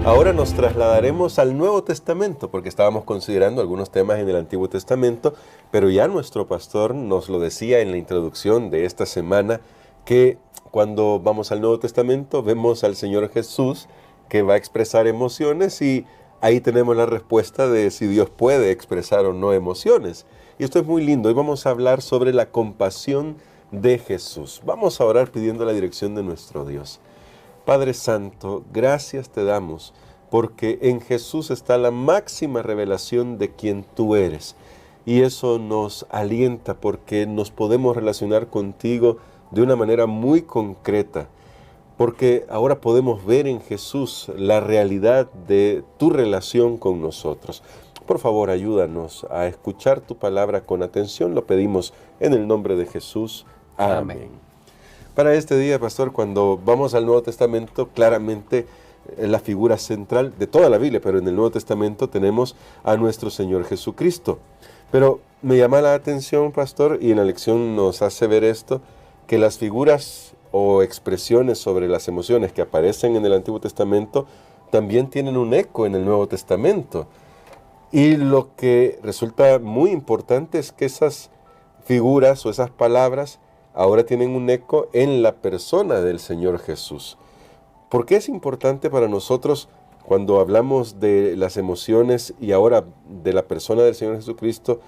Ahora nos trasladaremos al Nuevo Testamento, porque estábamos considerando algunos temas en el Antiguo Testamento, pero ya nuestro pastor nos lo decía en la introducción de esta semana, que cuando vamos al Nuevo Testamento vemos al Señor Jesús que va a expresar emociones y ahí tenemos la respuesta de si Dios puede expresar o no emociones. Y esto es muy lindo. Hoy vamos a hablar sobre la compasión de Jesús. Vamos a orar pidiendo la dirección de nuestro Dios. Padre Santo, gracias te damos porque en Jesús está la máxima revelación de quien tú eres. Y eso nos alienta porque nos podemos relacionar contigo de una manera muy concreta. Porque ahora podemos ver en Jesús la realidad de tu relación con nosotros. Por favor, ayúdanos a escuchar tu palabra con atención. Lo pedimos en el nombre de Jesús. Amén. Para este día, pastor, cuando vamos al Nuevo Testamento, claramente la figura central de toda la Biblia, pero en el Nuevo Testamento tenemos a nuestro Señor Jesucristo. Pero me llama la atención, pastor, y en la lección nos hace ver esto, que las figuras o expresiones sobre las emociones que aparecen en el Antiguo Testamento también tienen un eco en el Nuevo Testamento. Y lo que resulta muy importante es que esas figuras o esas palabras ahora tienen un eco en la persona del Señor Jesús. ¿Por qué es importante para nosotros cuando hablamos de las emociones y ahora de la persona del Señor Jesucristo,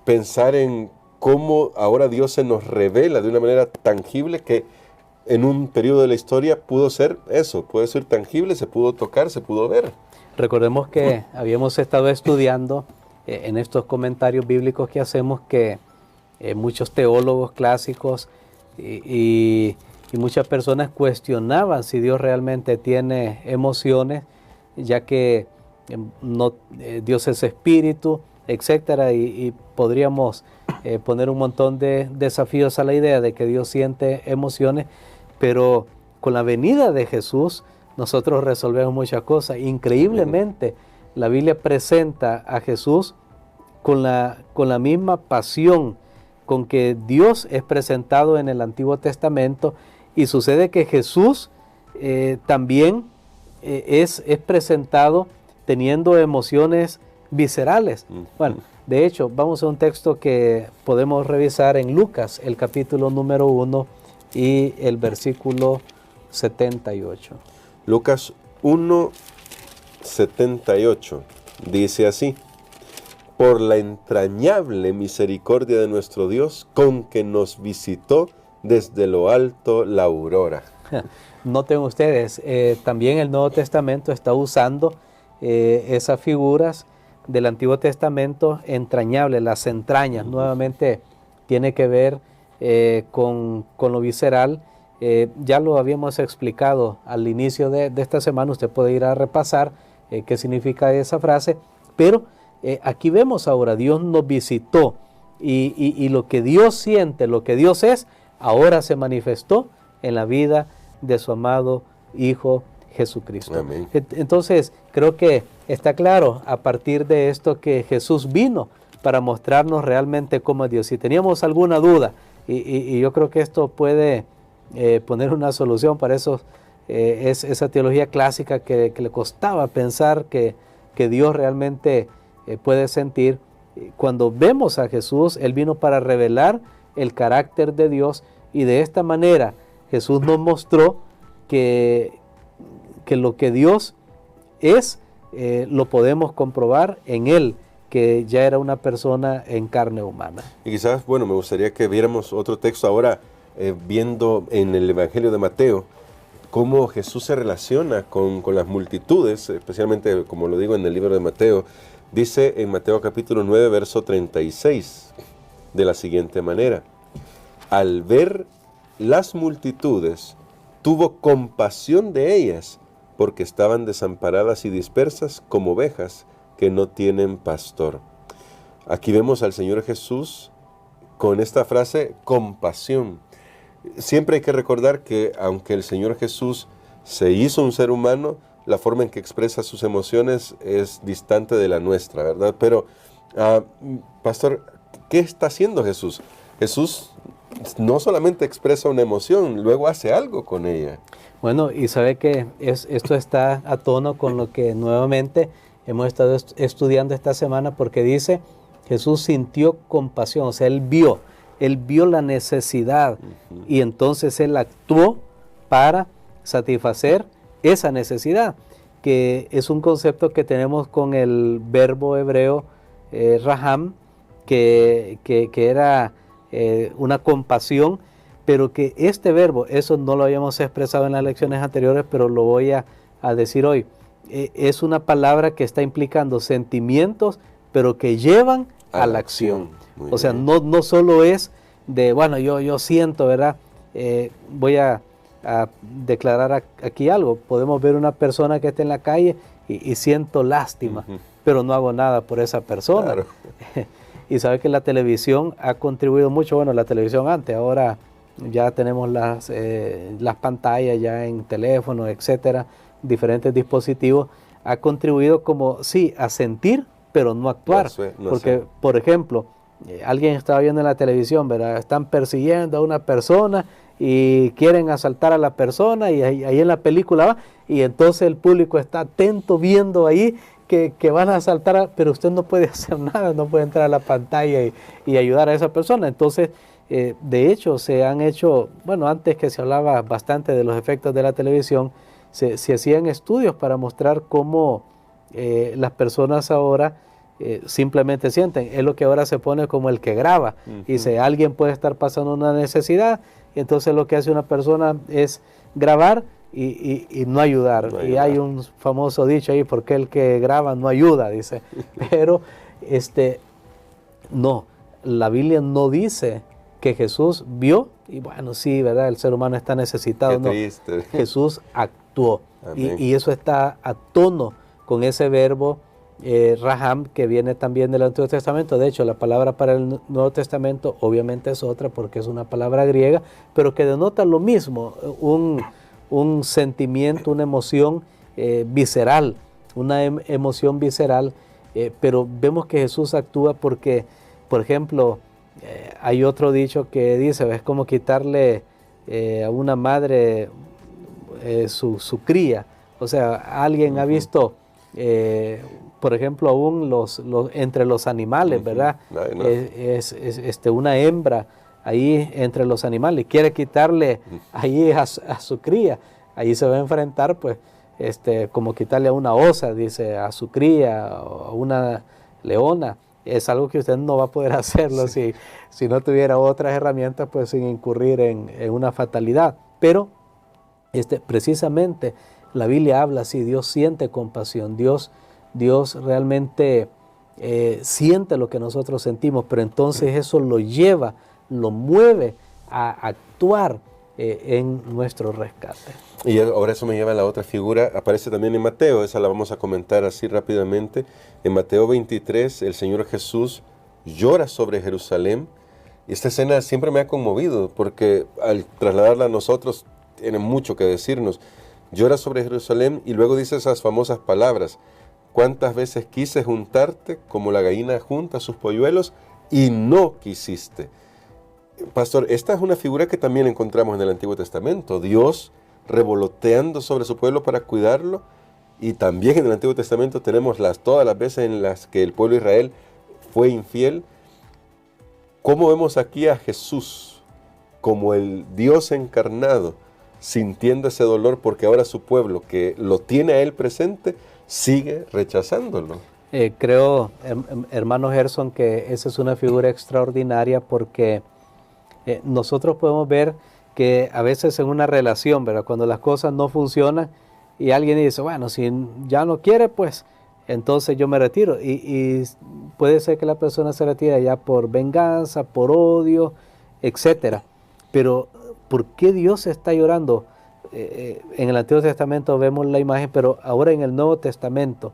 pensar en cómo ahora Dios se nos revela de una manera tangible que en un periodo de la historia pudo ser eso, puede ser tangible, se pudo tocar, se pudo ver? Recordemos que habíamos estado estudiando en estos comentarios bíblicos que hacemos que muchos teólogos clásicos y muchas personas cuestionaban si Dios realmente tiene emociones, ya que Dios es espíritu, etcétera, y podríamos poner un montón de desafíos a la idea de que Dios siente emociones, pero con la venida de Jesús nosotros resolvemos muchas cosas. Increíblemente, la Biblia presenta a Jesús con la misma pasión con que Dios es presentado en el Antiguo Testamento, y sucede que Jesús también es presentado teniendo emociones viscerales. Bueno, de hecho, vamos a un texto que podemos revisar en Lucas, el capítulo número 1 y el versículo 78. Lucas 1, 78 dice así: por la entrañable misericordia de nuestro Dios, con que nos visitó desde lo alto la aurora. Noten ustedes, también el Nuevo Testamento está usando esas figuras del Antiguo Testamento entrañables, las entrañas. Nuevamente tiene que ver con lo visceral. Ya lo habíamos explicado al inicio de esta semana, usted puede ir a repasar qué significa esa frase, pero aquí vemos ahora, Dios nos visitó y lo que Dios siente, lo que Dios es, ahora se manifestó en la vida de su amado Hijo Jesucristo. Amén. Entonces, creo que está claro a partir de esto que Jesús vino para mostrarnos realmente cómo es Dios. Si teníamos alguna duda, y yo creo que esto puede poner una solución para eso, es esa teología clásica que le costaba pensar que Dios realmente puede sentir. Cuando vemos a Jesús, Él vino para revelar el carácter de Dios, y de esta manera Jesús nos mostró que lo que Dios es, lo podemos comprobar en Él, que ya era una persona en carne humana. Y quizás, bueno, me gustaría que viéramos otro texto ahora, viendo en el Evangelio de Mateo, cómo Jesús se relaciona con las multitudes, especialmente, como lo digo en el libro de Mateo. Dice en Mateo capítulo 9, verso 36, de la siguiente manera: al ver las multitudes, tuvo compasión de ellas, porque estaban desamparadas y dispersas como ovejas que no tienen pastor. Aquí vemos al Señor Jesús con esta frase, compasión. Siempre hay que recordar que aunque el Señor Jesús se hizo un ser humano, la forma en que expresa sus emociones es distante de la nuestra, ¿verdad? Pero, pastor, ¿qué está haciendo Jesús? Jesús no solamente expresa una emoción, luego hace algo con ella. Bueno, y sabe que esto está a tono con lo que nuevamente hemos estado estudiando esta semana, porque dice, Jesús sintió compasión, o sea, él vio la necesidad y entonces él actuó para satisfacer esa necesidad, que es un concepto que tenemos con el verbo hebreo raham, que era una compasión, pero que este verbo, eso no lo habíamos expresado en las lecciones anteriores, pero lo voy a decir hoy, es una palabra que está implicando sentimientos, pero que llevan a la acción. O sea, no solo es de, bueno, yo siento, ¿verdad? Voy a declarar aquí algo. Podemos ver una persona que está en la calle y siento lástima, pero no hago nada por esa persona. Claro. Y sabe que la televisión ha contribuido mucho, bueno, la televisión antes, ahora ya tenemos las pantallas ya en teléfono, etcétera, diferentes dispositivos, ha contribuido como, sí, a sentir, pero no actuar. Porque, por ejemplo, alguien estaba viendo en la televisión, ¿verdad? Están persiguiendo a una persona y quieren asaltar a la persona y ahí en la película va, y entonces el público está atento viendo ahí que van a asaltar, pero usted no puede hacer nada, no puede entrar a la pantalla y ayudar a esa persona. Entonces, de hecho, se han hecho, bueno, antes que se hablaba bastante de los efectos de la televisión, se hacían estudios para mostrar cómo las personas ahora simplemente sienten. Es lo que ahora se pone como el que graba. Dice, alguien puede estar pasando una necesidad, y entonces lo que hace una persona es grabar y no ayudar. Y hay un famoso dicho ahí, porque el que graba no ayuda, dice. Pero no, la Biblia no dice que Jesús vio, y bueno, sí, ¿verdad? El ser humano está necesitado. Qué triste. No, Jesús actuó. Y eso está a tono con ese verbo raham, que viene también del Antiguo Testamento. De hecho, la palabra para el Nuevo Testamento obviamente es otra, porque es una palabra griega, pero que denota lo mismo, un sentimiento, una emoción visceral, una emoción visceral, pero vemos que Jesús actúa porque, por ejemplo, hay otro dicho que dice, es como quitarle a una madre su cría. O sea, alguien ha visto, por ejemplo, aún entre los animales, ¿verdad? No. Es una hembra ahí entre los animales, quiere quitarle ahí a su cría. Ahí se va a enfrentar, pues, como quitarle a una osa, dice, a su cría, o a una leona. Es algo que usted no va a poder hacerlo si no tuviera otras herramientas, pues, sin incurrir en una fatalidad. Pero precisamente la Biblia habla así, Dios siente compasión, Dios realmente siente lo que nosotros sentimos, pero entonces eso lo lleva, lo mueve a actuar en nuestro rescate. Y ahora eso me lleva a la otra figura, aparece también en Mateo, esa la vamos a comentar así rápidamente. En Mateo 23, el Señor Jesús llora sobre Jerusalén. Y esta escena siempre me ha conmovido, porque al trasladarla a nosotros tiene mucho que decirnos. Llora sobre Jerusalén y luego dice esas famosas palabras: ¿cuántas veces quise juntarte como la gallina junta sus polluelos y no quisiste? Pastor, esta es una figura que también encontramos en el Antiguo Testamento. Dios revoloteando sobre su pueblo para cuidarlo. Y también en el Antiguo Testamento tenemos todas las veces en las que el pueblo de Israel fue infiel. ¿Cómo vemos aquí a Jesús como el Dios encarnado, sintiendo ese dolor porque ahora su pueblo, que lo tiene a él presente, sigue rechazándolo? Creo, hermano Gerson, que esa es una figura extraordinaria, porque nosotros podemos ver que a veces en una relación, ¿verdad?, cuando las cosas no funcionan y alguien dice, bueno, si ya no quiere, pues entonces yo me retiro. Y puede ser que la persona se retire ya por venganza, por odio, etcétera. Pero ¿por qué Dios está llorando? En el Antiguo Testamento vemos la imagen, pero ahora en el Nuevo Testamento,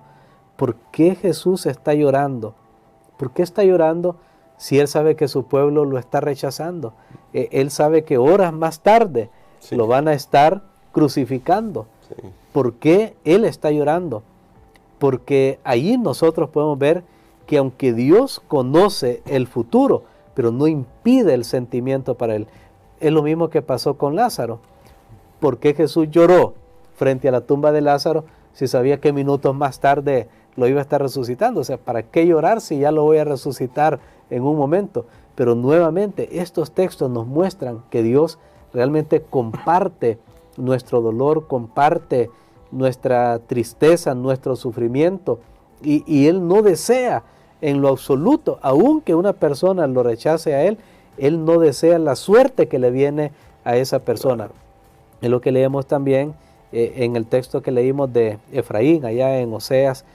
¿por qué Jesús está llorando? ¿Por qué está llorando si Él sabe que su pueblo lo está rechazando? Él sabe que horas más tarde lo van a estar crucificando. Sí. ¿Por qué Él está llorando? Porque ahí nosotros podemos ver que aunque Dios conoce el futuro, pero no impide el sentimiento para él. Es lo mismo que pasó con Lázaro. ¿Por qué Jesús lloró frente a la tumba de Lázaro si sabía que minutos más tarde lo iba a estar resucitando? O sea, ¿para qué llorar si ya lo voy a resucitar en un momento? Pero nuevamente estos textos nos muestran que Dios realmente comparte nuestro dolor, comparte nuestra tristeza, nuestro sufrimiento, y Él no desea en lo absoluto, aunque una persona lo rechace a Él no desea la suerte que le viene a esa persona. Es lo que leemos también en el texto que leímos de Efraín, allá en Oseas,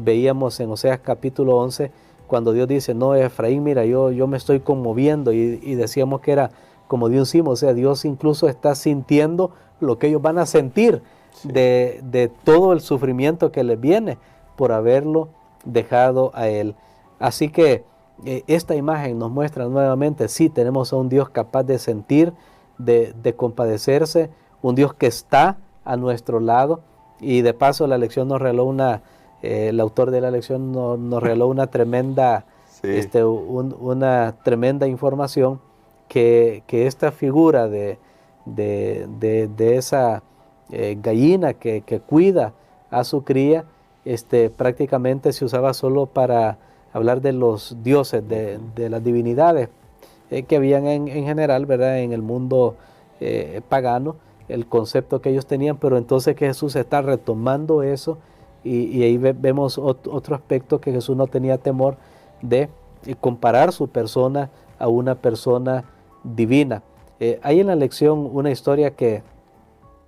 veíamos en Oseas capítulo 11, cuando Dios dice, no, Efraín, mira, yo me estoy conmoviendo, y decíamos que era como de un simo, o sea, Dios incluso está sintiendo lo que ellos van a sentir de todo el sufrimiento que les viene por haberlo dejado a Él. Así que esta imagen nos muestra nuevamente, sí, tenemos a un Dios capaz de sentir, de compadecerse, un Dios que está a nuestro lado, y de paso la lección nos regaló el autor de la lección nos regaló una tremenda, una tremenda información, que esta figura de esa gallina que cuida a su cría, prácticamente se usaba solo para hablar de los dioses, de las divinidades que habían en general, ¿verdad?, en el mundo pagano, el concepto que ellos tenían, pero entonces que Jesús está retomando eso, y ahí vemos otro aspecto, que Jesús no tenía temor de comparar su persona a una persona divina. Hay en la lección una historia que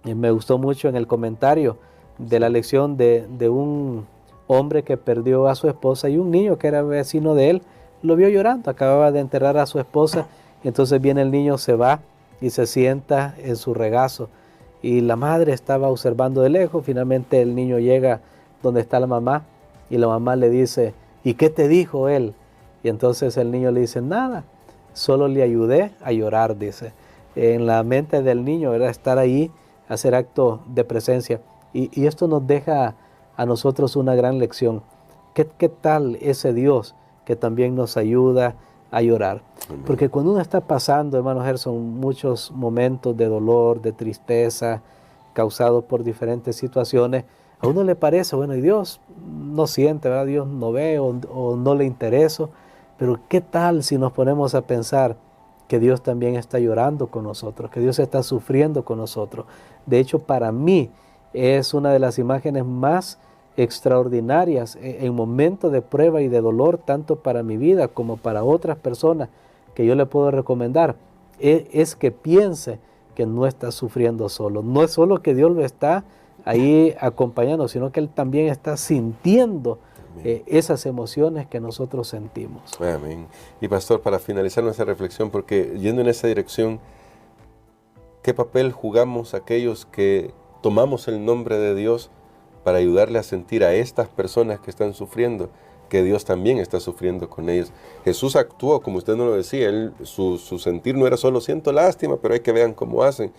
me gustó mucho en el comentario de la lección de un hombre que perdió a su esposa, y un niño que era vecino de él lo vio llorando, acababa de enterrar a su esposa, y entonces viene el niño, se va y se sienta en su regazo, y la madre estaba observando de lejos. Finalmente el niño llega donde está la mamá, y la mamá le dice, ¿y qué te dijo él? Y entonces el niño le dice, nada, solo le ayudé a llorar, dice. En la mente del niño era estar ahí, hacer acto de presencia, y esto nos deja a nosotros una gran lección. ¿Qué tal ese Dios que también nos ayuda a llorar? Amén. Porque cuando uno está pasando, hermano Gerson, muchos momentos de dolor, de tristeza, causados por diferentes situaciones, a uno le parece, bueno, y Dios no siente, ¿verdad? Dios no ve, o no le interesa. Pero ¿qué tal si nos ponemos a pensar que Dios también está llorando con nosotros, que Dios está sufriendo con nosotros? De hecho, para mí es una de las imágenes más extraordinarias en momentos de prueba y de dolor, tanto para mi vida como para otras personas, que yo le puedo recomendar, es que piense que no está sufriendo solo. No es solo que Dios lo está ahí acompañando, sino que Él también está sintiendo esas emociones que nosotros sentimos. Amén. Y pastor, para finalizar nuestra reflexión, porque yendo en esa dirección, ¿qué papel jugamos aquellos que tomamos el nombre de Dios para ayudarle a sentir a estas personas que están sufriendo, que Dios también está sufriendo con ellos? Jesús actuó, como usted nos lo decía, su sentir no era solo siento lástima, pero hay que vean cómo hacen,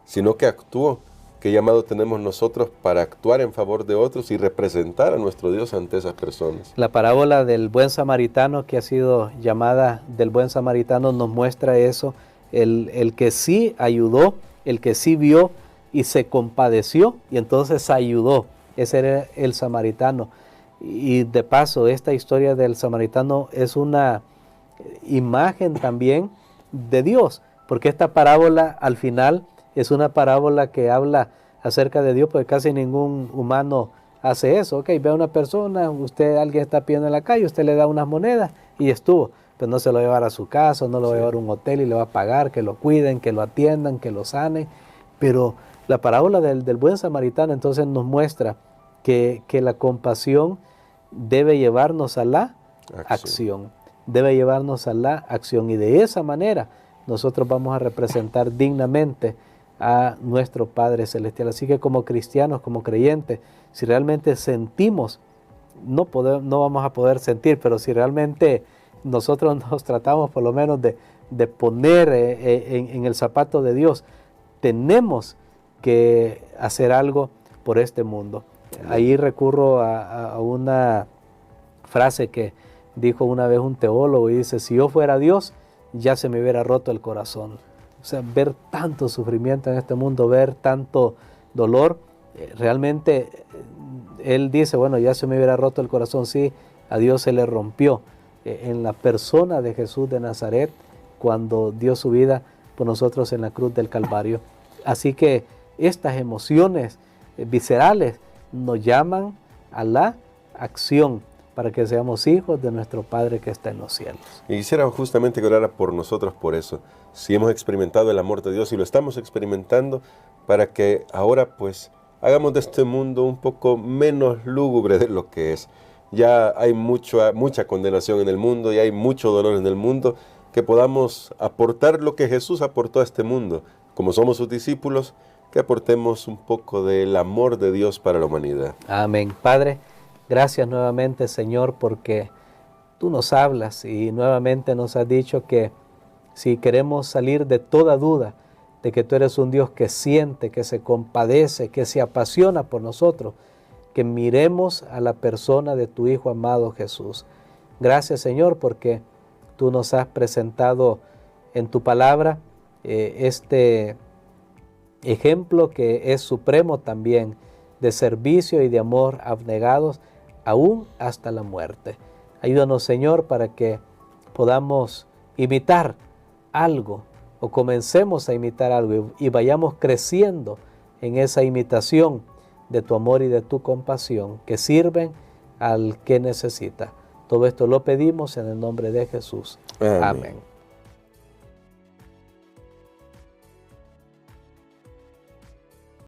sino que actuó. ¿Qué llamado tenemos nosotros para actuar en favor de otros y representar a nuestro Dios ante esas personas? La parábola del buen samaritano, que ha sido llamada del buen samaritano, nos muestra eso, el que sí ayudó, el que sí vio y se compadeció, y entonces ayudó. Ese era el samaritano. Y de paso, esta historia del samaritano es una imagen también de Dios, porque esta parábola al final es una parábola que habla acerca de Dios, porque casi ningún humano hace eso. Ok, ve a una persona, alguien está pidiendo en la calle, usted le da unas monedas y estuvo. Pero no se lo va a llevar a su casa, no lo va a llevar a un hotel y le va a pagar, que lo cuiden, que lo atiendan, que lo sanen. Pero la parábola del buen samaritano entonces nos muestra que la compasión debe llevarnos a la acción. Debe llevarnos a la acción, y de esa manera nosotros vamos a representar dignamente a nuestro Padre Celestial. Así que como cristianos, como creyentes, si realmente sentimos, no vamos a poder sentir, pero si realmente nosotros nos tratamos por lo menos de poner en el zapato de Dios, tenemos que hacer algo por este mundo. Ahí recurro a una frase que Dijo una vez un teólogo y dice, si yo fuera Dios, ya se me hubiera roto el corazón. O sea, ver tanto sufrimiento en este mundo, ver tanto dolor, realmente él dice, bueno, ya se me hubiera roto el corazón. Sí, a Dios se le rompió en la persona de Jesús de Nazaret cuando dio su vida por nosotros en la cruz del Calvario. Así que estas emociones viscerales nos llaman a la acción para que seamos hijos de nuestro Padre que está en los cielos. Y quisiera justamente que orara por nosotros por eso. Si hemos experimentado el amor de Dios y lo estamos experimentando, para que ahora pues hagamos de este mundo un poco menos lúgubre de lo que es. Ya hay mucha condenación en el mundo y hay mucho dolor en el mundo, que podamos aportar lo que Jesús aportó a este mundo. Como somos sus discípulos, que aportemos un poco del amor de Dios para la humanidad. Amén. Padre, gracias nuevamente, Señor, porque tú nos hablas y nuevamente nos has dicho que si queremos salir de toda duda de que tú eres un Dios que siente, que se compadece, que se apasiona por nosotros, que miremos a la persona de tu Hijo amado Jesús. Gracias, Señor, porque tú nos has presentado en tu palabra este ejemplo que es supremo también de servicio y de amor abnegados aún hasta la muerte. Ayúdanos, Señor, para que podamos imitar algo o comencemos a imitar algo y vayamos creciendo en esa imitación de tu amor y de tu compasión que sirven al que necesita. Todo esto lo pedimos en el nombre de Jesús. Amén. Amén.